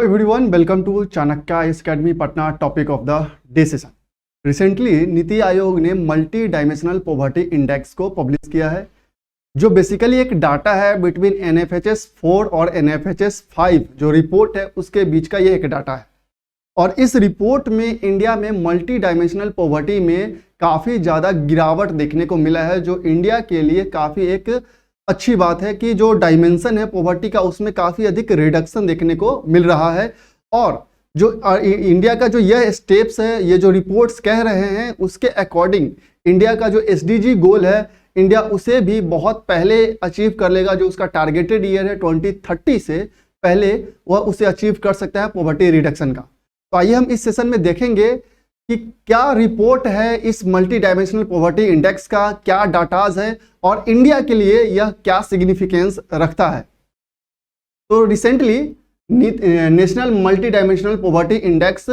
Hello everyone, welcome to Chanakya academy Patna. Topic of the day session. Recently NITI Aayog ने multi dimensional poverty index को publish किया है, जो basically एक डाटा है बिटवीन NFHS 4 और NFHS 5। जो रिपोर्ट है उसके बीच का ये एक डाटा है, और इस रिपोर्ट में इंडिया में मल्टी डायमेंशनल पॉवर्टी में काफ़ी ज़्यादा गिरावट देखने को मिला है, जो इंडिया के लिए काफ़ी एक अच्छी बात है कि जो डायमेंशन है पॉवर्टी का उसमें काफ़ी अधिक रिडक्शन देखने को मिल रहा है। और जो इंडिया का जो यह स्टेप्स है, ये जो रिपोर्ट्स कह रहे हैं, उसके अकॉर्डिंग इंडिया का जो SDG गोल है, इंडिया उसे भी बहुत पहले अचीव कर लेगा। जो उसका टारगेटेड ईयर है 2030 से पहले वह उसे अचीव कर सकता है पॉवर्टी रिडक्शन का। तो आइए हम इस सेशन में देखेंगे कि क्या रिपोर्ट है इस मल्टी डायमेंशनल पॉवर्टी इंडेक्स का, क्या डाटाज है और इंडिया के लिए यह क्या सिग्निफिकेंस रखता है। तो recently national multi dimensional poverty index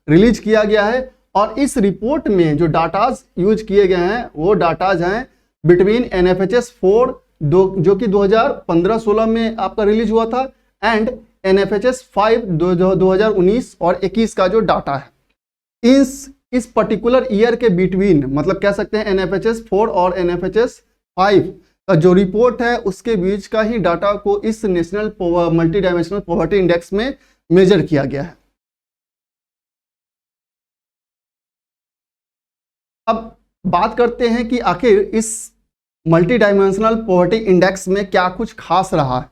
release किया गया है, और इस रिपोर्ट में जो डाटाज यूज किए गए हैं वो डाटाज हैं बिटवीन NFHS 4 जो कि 2015-16 में आपका रिलीज हुआ था, एंड NFHS 5 2019 और 21 का जो डाटा है। इस पर्टिकुलर ईयर के बिटवीन, मतलब कह सकते हैं NFHS 4 और NFHS 5 का जो रिपोर्ट है उसके बीच का ही डाटा को इस national multi dimensional poverty index में मेजर किया गया है। अब बात करते हैं कि आखिर इस मल्टी डायमेंशनल पॉवर्टी इंडेक्स में क्या कुछ खास रहा है।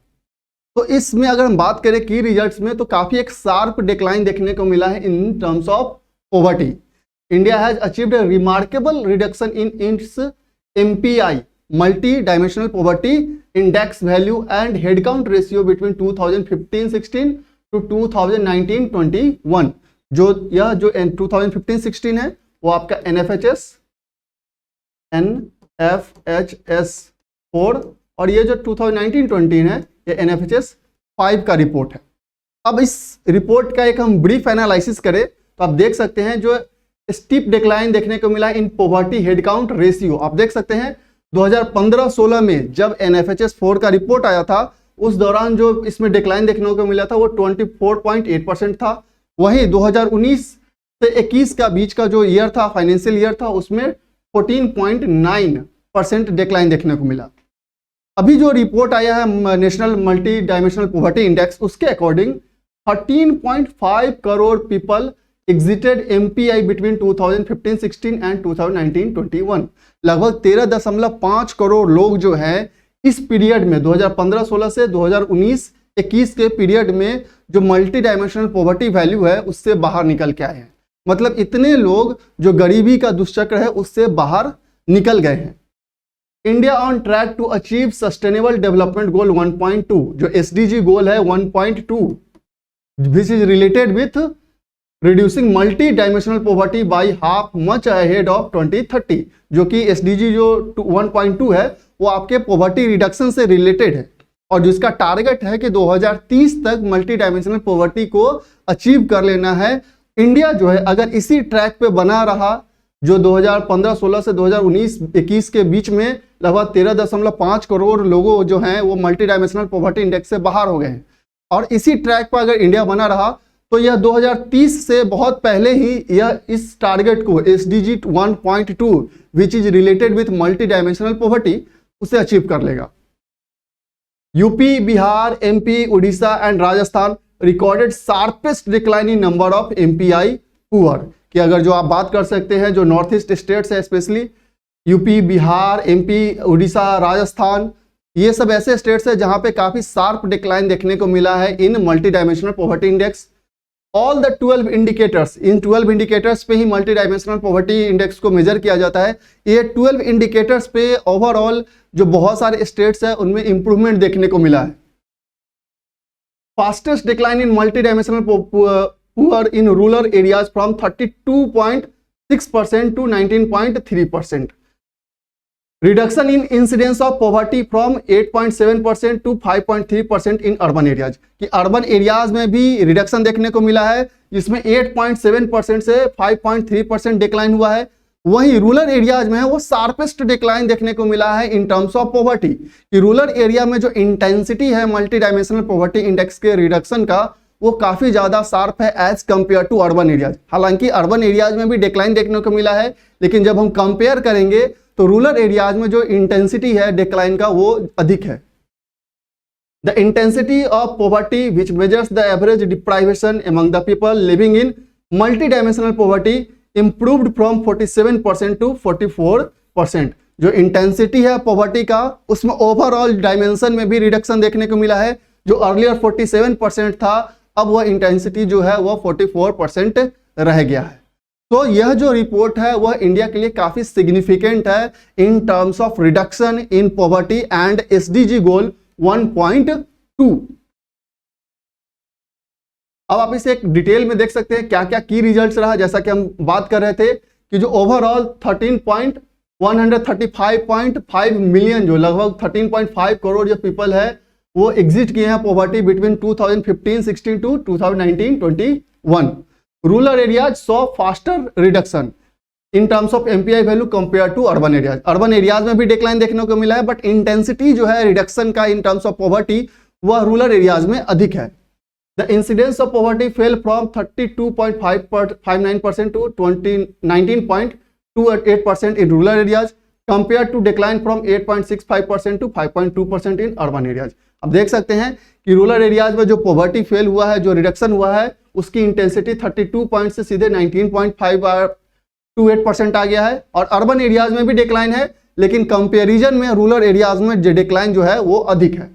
तो इसमें अगर हम बात करें की रिजल्ट्स में, तो काफी एक शार्प डिक्लाइन देखने को मिला है in terms of poverty. India has achieved a remarkable reduction in its MPI multi-dimensional poverty index value and headcount ratio between 2015-16 to 2019-21. जो 2015-16 है वो आपका NFHS 4, और ये जो 2019-20 है ये NFHS 5 का रिपोर्ट है। अब इस रिपोर्ट का एक हम ब्रीफ एनालिसिस करें तो आप देख सकते हैं जो स्टीप डिक्लाइन देखने को मिला इन पॉवर्टी हेडकाउंट रेशियो। आप देख सकते हैं 2015-16 में जब NFHS 4 का रिपोर्ट आया था, उस दौरान जो इसमें डिक्लाइन देखने को मिला था वो 24.8% था। वहीं 2019 से 21 का बीच का जो ईयर था, फाइनेंशियल ईयर था, उसमें 14.9% डिक्लाइन देखने को मिला। अभी जो रिपोर्ट आया है national multi dimensional poverty index, उसके according 13.5 crore people exited MPI between 2015-16 and 2019-21। लगभग 13.5 करोड़ लोग जो है इस पीरियड में 2015-16 से 2019-21 के पीरियड में जो मल्टी डायमेंशनल पॉवर्टी वैल्यू है उससे बाहर निकल के आए हैं। मतलब इतने लोग जो गरीबी का दुष्चक्र है उससे बाहर निकल गए हैं। India on track to achieve sustainable development goal 1.2, जो SDG गोल है 1.2, which is related with reducing multi dimensional poverty by half much ahead of 2030, जो कि SDG जो 1.2 है वो आपके पॉवर्टी रिडक्शन से रिलेटेड है, और जिसका टारगेट है कि 2030 तक मल्टी डायमेंशनल पॉवर्टी को अचीव कर लेना है। इंडिया जो है अगर इसी ट्रैक पे बना रहा, जो 2015-16 से 2019-21 के बीच में लगभग 13.5 करोड़ लोगों जो हैं वो मल्टी डायमेंशनल पॉवर्टी इंडेक्स से बाहर हो गए हैं, और इसी ट्रैक पर अगर इंडिया बना रहा तो यह 2030 से बहुत पहले ही यह इस टारगेट को SDG 1.2 which is related with multi dimensional poverty उसे अचीव कर लेगा। UP, Bihar, MP, Orissa and Rajasthan recorded sharpest decline in number of MPI poor. कि अगर जो आप बात कर सकते हैं जो नॉर्थ ईस्ट स्टेट्स है, specially UP, Bihar, MP, Orissa, Rajasthan, ये सब ऐसे स्टेट्स है जहां पे काफी शार्प डिक्लाइन देखने को मिला है in multi dimensional poverty index. All the 12 indicators, इन 12 इंडिकेटर्स पे ही मल्टी डायमेंशनल पॉवर्टी इंडेक्स को मेजर किया जाता है। ये 12 इंडिकेटर्स पे ओवरऑल जो बहुत सारे स्टेट्स है उनमें इंप्रूवमेंट देखने को मिला है। Fastest decline in multi dimensional poor in rural areas from 32.6% to 19.3%। Reduction in incidence of poverty from 8.7% to 5.3% in urban areas. कि अर्बन एरियाज में भी रिडक्शन देखने को मिला है, जिसमें 8.7% से 5.3% डिक्लाइन हुआ है। वहीं रूरल एरियाज में है वो शार्पेस्ट डिक्लाइन देखने को मिला है इन टर्म्स ऑफ पॉवर्टी। कि रूरल एरिया में जो इंटेंसिटी है मल्टी डायमेंशनल पॉवर्टी इंडेक्स के रिडक्शन का वो काफी ज्यादा शार्प है as compare to urban areas. हालांकि अर्बन एरियाज में भी डिक्लाइन देखने को मिला है, लेकिन जब हम कंपेयर करेंगे तो रूरल एरियाज में जो इंटेंसिटी है डिक्लाइन का वो अधिक है। The intensity of poverty which measures the average deprivation among the people living in multi dimensional poverty improved from 47% to 44%। जो इंटेंसिटी है पॉवर्टी का उसमें ओवरऑल डायमेंशन में भी रिडक्शन देखने को मिला है। जो अर्लियर 47% था, अब वह इंटेंसिटी जो है वह 44% रह गया है। तो यह जो रिपोर्ट है वह इंडिया के लिए काफी सिग्निफिकेंट है in terms of reduction in poverty and SDG goal 1.2। अब आप इसे एक डिटेल में देख सकते हैं क्या क्या की रिजल्ट्स रहा। जैसा कि हम बात कर रहे थे कि जो ओवरऑल 135.5 मिलियन, जो लगभग 13.5 करोड़ जो पीपल है वो एग्जिट किए हैं poverty between 2015-16 to 2019-21। Rural areas saw faster reduction in terms of MPI value compare to urban areas. Urban areas में भी डिक्लाइन देखने को मिला है, बट इंटेंसिटी जो है रिडक्शन का इन टर्म्स ऑफ पॉवर्टी वह रूरल एरियाज में अधिक है। The incidence of poverty fell from 32.59% to 19.28% in rural areas compare to decline from 8.65% to 5.2% in urban areas. अब देख सकते हैं कि रूरल एरियाज में जो पॉवर्टी फेल हुआ है, जो रिडक्शन हुआ है, उसकी इंटेंसिटी 32 पॉइंट से सीधे 19.528% आ गया है। और अर्बन एरियाज में भी डिक्लाइन है, लेकिन कंपैरिजन में रूरल एरियाज में जो डिक्लाइन जो है वो अधिक है।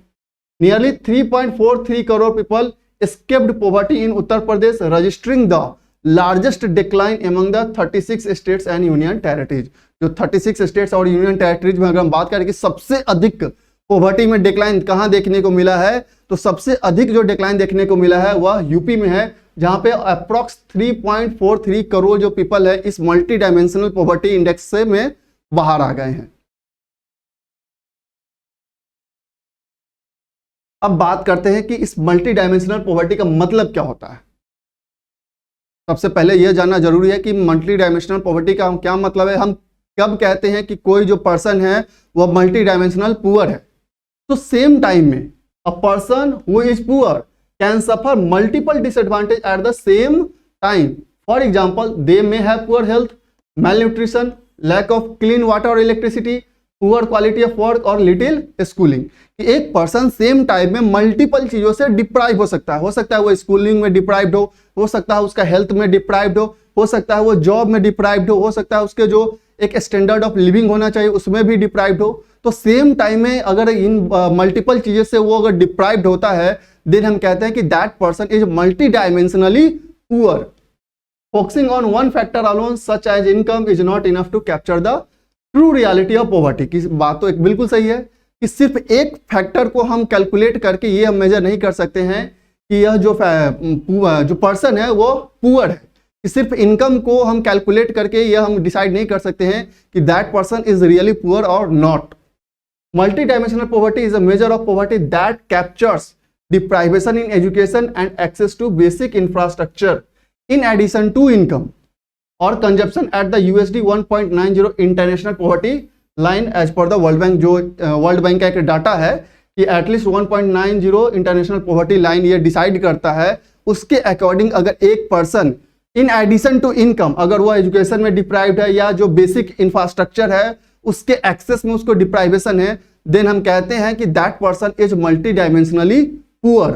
Nearly 3.43 crore people escaped poverty in Uttar Pradesh, registering the largest decline among the 36 states and union territories। जो 36 स्टेट्स और यूनियन टेरिटरीज में अगर हम बात करें कि सबसे अधिक पॉवर्टी में डिक्लाइन कहां देखने को मिला है, तो सबसे अधिक जो डिक्लाइन देखने को मिला है वह यूपी में है, जहां पे अप्रॉक्स 3.43 करोड़ जो पीपल है इस मल्टी डायमेंशनल पॉवर्टी इंडेक्स से में बाहर आ गए हैं। अब बात करते हैं कि इस मल्टी डायमेंशनल पॉवर्टी का मतलब क्या होता है। सबसे पहले यह जानना जरूरी है कि मल्टी डायमेंशनल पॉवर्टी का क्या मतलब है। हम कब कहते हैं कि कोई जो पर्सन है वह मल्टी डायमेंशनल पुअर है, तो सेम टाइम में a person who is poor can suffer multiple disadvantage at the same time. For example, they may have poor health, malnutrition, lack of clean water और electricity, poor quality of work और little schooling. एक person same time में multiple चीजों से deprive हो सकता है वो स्कूलिंग में डिप्राइव्ड हो सकता है उसका हेल्थ में डिप्राइव्ड हो सकता है वो जॉब में डिप्राइव्ड हो सकता है उसके जो एक स्टैंडर्ड ऑफ लिविंग होना चाहिए उसमें भी डिप्राइव्ड हो। तो सेम टाइम में अगर इन मल्टीपल चीजों से वो अगर डिप्राइव्ड होता है, देन हम कहते हैं कि that person is multi dimensionally poor. Focusing on one factor alone such as income is not enough to capture the true reality of poverty. की बात तो एक बिल्कुल सही है कि सिर्फ एक फैक्टर को हम कैलकुलेट करके ये हम मेजर नहीं कर सकते हैं कि यह जो पर्सन है वो पुअर है। कि सिर्फ इनकम को हम कैलकुलेट करके यह हम डिसाइड नहीं कर सकते हैं कि that person is really poor और not. Multi dimensional poverty is a measure of poverty that captures deprivation in education and access to basic infrastructure in addition to income or consumption at the USD 1.90 international poverty line as per the World Bank। जो World Bank का एक data है कि at least 1.90 international poverty line ये decide करता है। उसके according अगर एक person in addition to income, अगर वो एजुकेशन में डिप्राइव्ड है या जो बेसिक इंफ्रास्ट्रक्चर है उसके एक्सेस में उसको डिप्राइवेशन है, देन हम कहते हैं कि that person is multi dimensionally poor.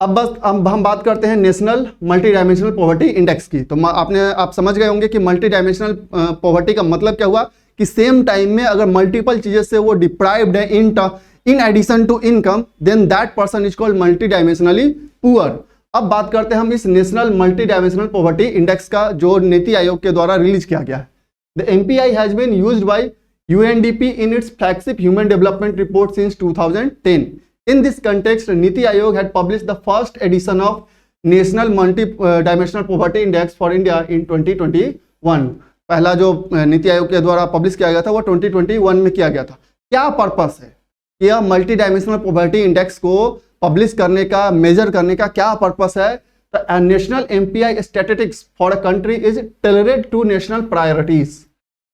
अब हम बात करते हैं national multi dimensional poverty index की। तो आप समझ गए होंगे कि मल्टी डायमेंशनल पॉवर्टी का मतलब क्या हुआ कि सेम टाइम में अगर मल्टीपल चीजें से वो डिप्राइव्ड है in addition to income, then that person is called multi dimensionally poor. अब बात करते हैं हम इस national multi dimensional poverty index का, जो नीति आयोग के द्वारा रिलीज किया गया है। The MPI has been used by UNDP in its flagship Human Development Report since 2010. In this context, Niti Aayog had published the first edition of National Multi-Dimensional Poverty Index for India in 2021. पहला जो नीति आयोग के द्वारा publish किया गया था वो 2021 में किया गया था। क्या पर्पस है? यह मल्टी डायमेंशनल पॉवर्टी इंडेक्स को पब्लिश करने का, मेजर करने का क्या पर्पस है? The national MPI statistics for a country is tailored to national priorities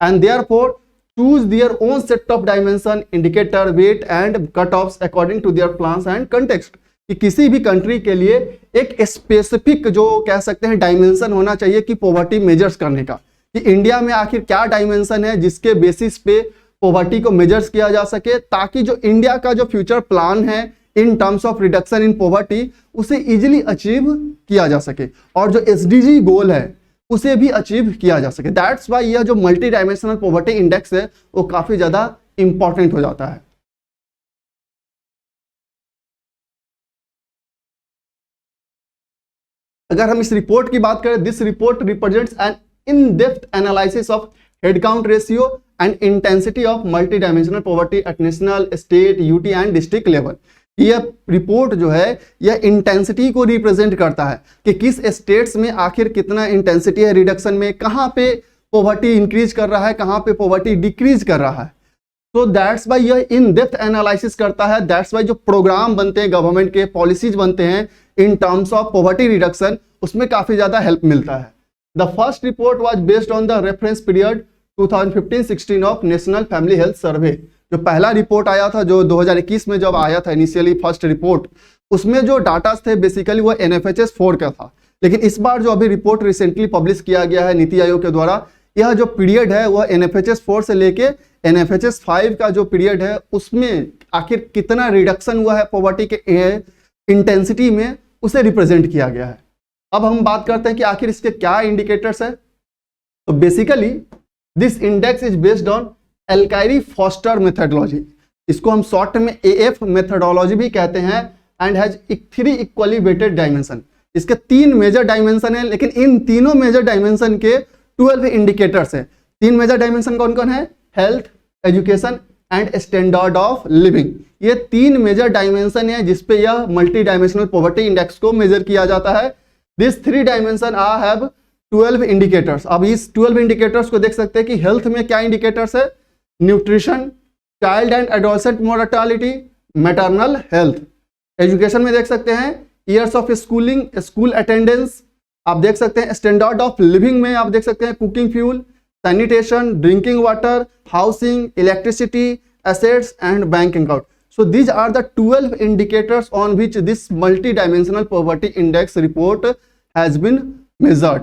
and therefore choose their own set of dimension, indicator, weight and cutoffs according to their plans and context। कि किसी भी country के लिए एक specific जो कह सकते हैं डायमेंशन होना चाहिए कि पॉवर्टी मेजर्स करने का, कि इंडिया में आखिर क्या डायमेंशन है जिसके बेसिस पे पॉवर्टी को मेजर्स किया जा सके, ताकि जो इंडिया का जो फ्यूचर प्लान है in terms of reduction in poverty उसे इजिली अचीव किया जा सके और जो एसडीजी गोल है उसे भी अचीव किया जा सके। दैट्स वाई यह जो मल्टी डायमेंशनल पॉवर्टी इंडेक्स है वो काफी ज्यादा इंपॉर्टेंट हो जाता है। अगर हम इस रिपोर्ट की बात करें, this report represents an in depth analysis of head count ratio and intensity of multi dimensional poverty at national, state, UT and district level. यह रिपोर्ट जो है यह इंटेंसिटी को रिप्रेजेंट करता है कि किस स्टेट्स में आखिर कितना इंटेंसिटी है रिडक्शन में, कहां पे पॉवर्टी इंक्रीज कर रहा है, कहां पे पॉवर्टी डिक्रीज कर रहा है। तो दैट्स वाई यह इन डेप्थ एनालिसिस करता है। दैट्स वाई जो प्रोग्राम बनते हैं गवर्नमेंट के, पॉलिसीज बनते हैं इन टर्म्स ऑफ पॉवर्टी रिडक्शन, उसमें काफी ज्यादा हेल्प मिलता है। The first report was based on the reference period 2015-16 of national family health survey. जो पहला रिपोर्ट आया था जो 2021 में जब आया था इनिशियली फर्स्ट रिपोर्ट, उसमें जो डाटा थे बेसिकली वो NFHS 4 का था। लेकिन इस बार जो अभी रिपोर्ट रिसेंटली पब्लिश किया गया है नीति आयोग के द्वारा, यह जो पीरियड है वह NFHS 4 से लेके NFHS 5 का जो पीरियड है उसमें आखिर कितना रिडक्शन हुआ है पॉवर्टी के इंटेंसिटी में, उसे रिप्रेजेंट किया गया है। अब हम बात करते हैं कि आखिर इसके क्या इंडिकेटर्स है। तो basically this index is based on Alkire Foster methodology, इसको हम शॉर्ट में AF मेथडोलॉजी भी कहते हैं, and has 3 equally weighted dimension. इसके 3 मेजर डायमेंशन है, लेकिन इन तीनों मेजर डायमेंशन के 12 इंडिकेटर्स हैं। 3 मेजर डायमेंशन कौन कौन है? Health, education and standard of living. ये 3 मेजर डायमेंशन है जिसपे यह मल्टी डायमेंशनल पॉवर्टी इंडेक्स को मेजर किया जाता है। This 3 dimension have 12 indicators. अब इस 12 इंडिकेटर्स को देख सकते हैं कि हेल्थ में क्या इंडिकेटर्स है? Nutrition, child and adolescent mortality, maternal health. Education में देख सकते हैं years of schooling, school attendance. आप देख सकते हैं स्टैंडर्ड ऑफ लिविंग में आप देख सकते हैं cooking fuel, sanitation, drinking water, housing, electricity, assets and bank account. So these are the 12 indicators on which this multi-dimensional poverty index report has been measured,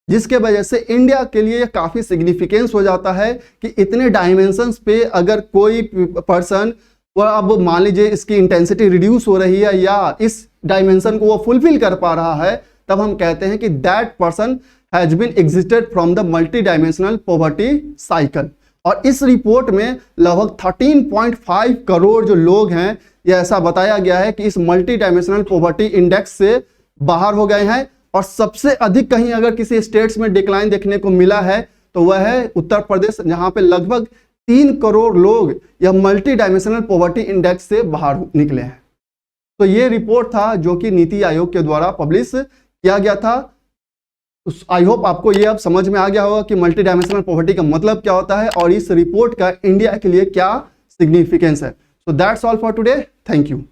जिसके वजह से इंडिया के लिए काफी सिग्निफिकेंस हो जाता है कि इतने डायमेंशंस पे अगर कोई पर्सन वो अब मान लीजिए इसकी इंटेंसिटी रिड्यूस हो रही है या इस डायमेंशन को वो फुलफिल कर पा रहा है, तब हम कहते हैं कि that person has been existed from the multi dimensional poverty cycle. और इस रिपोर्ट में लगभग 13.5 करोड़ जो लोग हैं, यह ऐसा बताया गया है कि इस मल्टी डायमेंशनल पॉवर्टी इंडेक्स से बाहर हो गए हैं। और सबसे अधिक कहीं अगर किसी स्टेट्स में डिक्लाइन देखने को मिला है तो वह है उत्तर प्रदेश, जहां पे लगभग 3 करोड़ लोग यह मल्टी डायमेंशनल पॉवर्टी इंडेक्स से बाहर निकले हैं। तो ये रिपोर्ट था जो कि नीति आयोग के द्वारा पब्लिश किया गया था। आई होप आपको ये अब समझ में आ गया होगा कि मल्टी डायमेंशनल पॉवर्टी का मतलब क्या होता है और इस रिपोर्ट का इंडिया के लिए क्या सिग्निफिकेंस है। So that's all for today. Thank you.